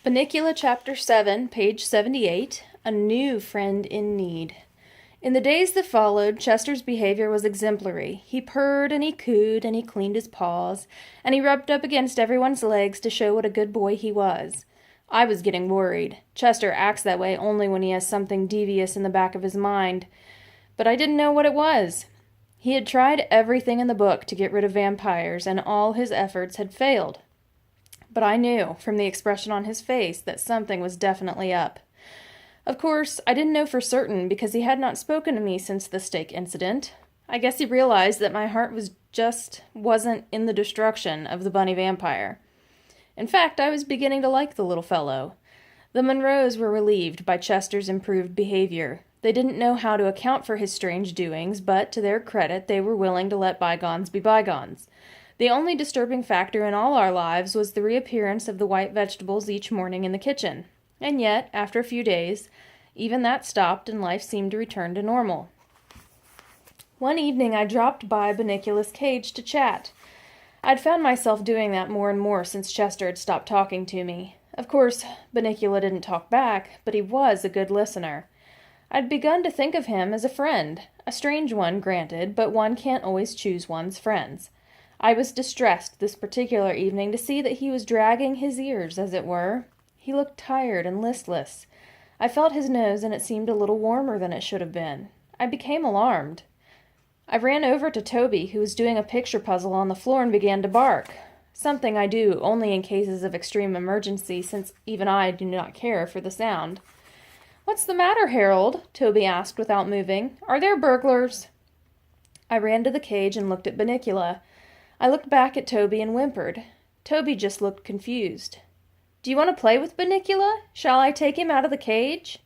Bunnicula Chapter 7, page 78, A New Friend in Need. In the days that followed, Chester's behavior was exemplary. He purred and he cooed and he cleaned his paws, and he rubbed up against everyone's legs to show what a good boy he was. I was getting worried. Chester acts that way only when he has something devious in the back of his mind. But I didn't know what it was. He had tried everything in the book to get rid of vampires, and all his efforts had failed. But I knew, from the expression on his face, that something was definitely up. Of course, I didn't know for certain because he had not spoken to me since the stake incident. I guess he realized that my heart wasn't in the destruction of the bunny vampire. In fact, I was beginning to like the little fellow. The Monroes were relieved by Chester's improved behavior. They didn't know how to account for his strange doings, but to their credit, they were willing to let bygones be bygones. The only disturbing factor in all our lives was the reappearance of the white vegetables each morning in the kitchen. And yet, after a few days, even that stopped and life seemed to return to normal. One evening I dropped by Bunnicula's cage to chat. I'd found myself doing that more and more since Chester had stopped talking to me. Of course, Bunnicula didn't talk back, but he was a good listener. I'd begun to think of him as a friend. A strange one, granted, but one can't always choose one's friends. I was distressed this particular evening to see that he was dragging his ears, as it were. He looked tired and listless. I felt his nose, and it seemed a little warmer than it should have been. I became alarmed. I ran over to Toby, who was doing a picture puzzle on the floor, and began to bark. Something I do only in cases of extreme emergency, since even I do not care for the sound. "What's the matter, Harold?" Toby asked without moving. "Are there burglars?" I ran to the cage and looked at Bunnicula. I looked back at Toby and whimpered. Toby just looked confused. "Do you want to play with Bunnicula? Shall I take him out of the cage?"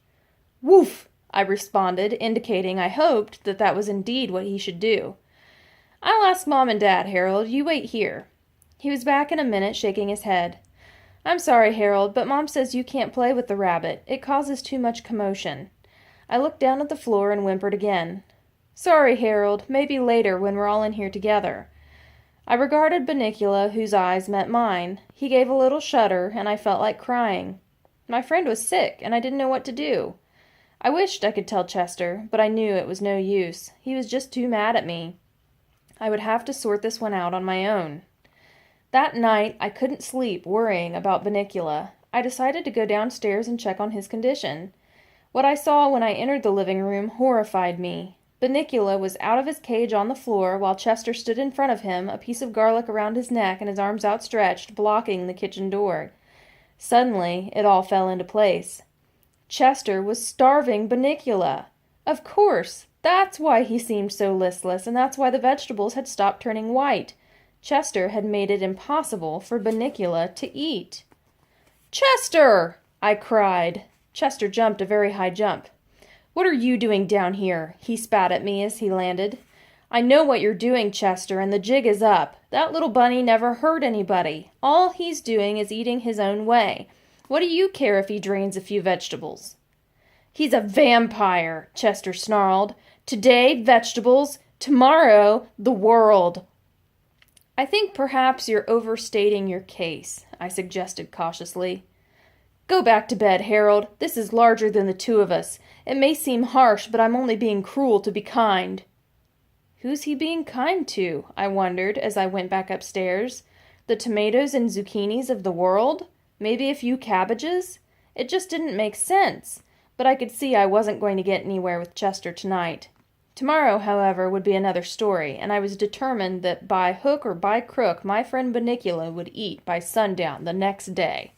"Woof!" I responded, indicating I hoped that was indeed what he should do. "I'll ask Mom and Dad, Harold. You wait here." He was back in a minute, shaking his head. "I'm sorry, Harold, but Mom says you can't play with the rabbit. It causes too much commotion." I looked down at the floor and whimpered again. "Sorry, Harold. Maybe later when we're all in here together." I regarded Bunnicula, whose eyes met mine. He gave a little shudder, and I felt like crying. My friend was sick, and I didn't know what to do. I wished I could tell Chester, but I knew it was no use. He was just too mad at me. I would have to sort this one out on my own. That night, I couldn't sleep worrying about Bunnicula. I decided to go downstairs and check on his condition. What I saw when I entered the living room horrified me. Bunnicula was out of his cage on the floor, while Chester stood in front of him, a piece of garlic around his neck and his arms outstretched, blocking the kitchen door. Suddenly, it all fell into place. Chester was starving Bunnicula. Of course! That's why he seemed so listless, and that's why the vegetables had stopped turning white. Chester had made it impossible for Bunnicula to eat. "Chester!" I cried. Chester jumped a very high jump. "What are you doing down here?" he spat at me as he landed. "I know what you're doing, Chester, and the jig is up. That little bunny never hurt anybody. All he's doing is eating his own way. What do you care if he drains a few vegetables?" "He's a vampire," Chester snarled. "Today, vegetables. Tomorrow, the world." "I think perhaps you're overstating your case," I suggested cautiously. "Go back to bed, Harold. This is larger than the two of us. It may seem harsh, but I'm only being cruel to be kind." Who's he being kind to? I wondered as I went back upstairs. The tomatoes and zucchinis of the world? Maybe a few cabbages? It just didn't make sense, but I could see I wasn't going to get anywhere with Chester tonight. Tomorrow, however, would be another story, and I was determined that by hook or by crook my friend Bunnicula would eat by sundown the next day.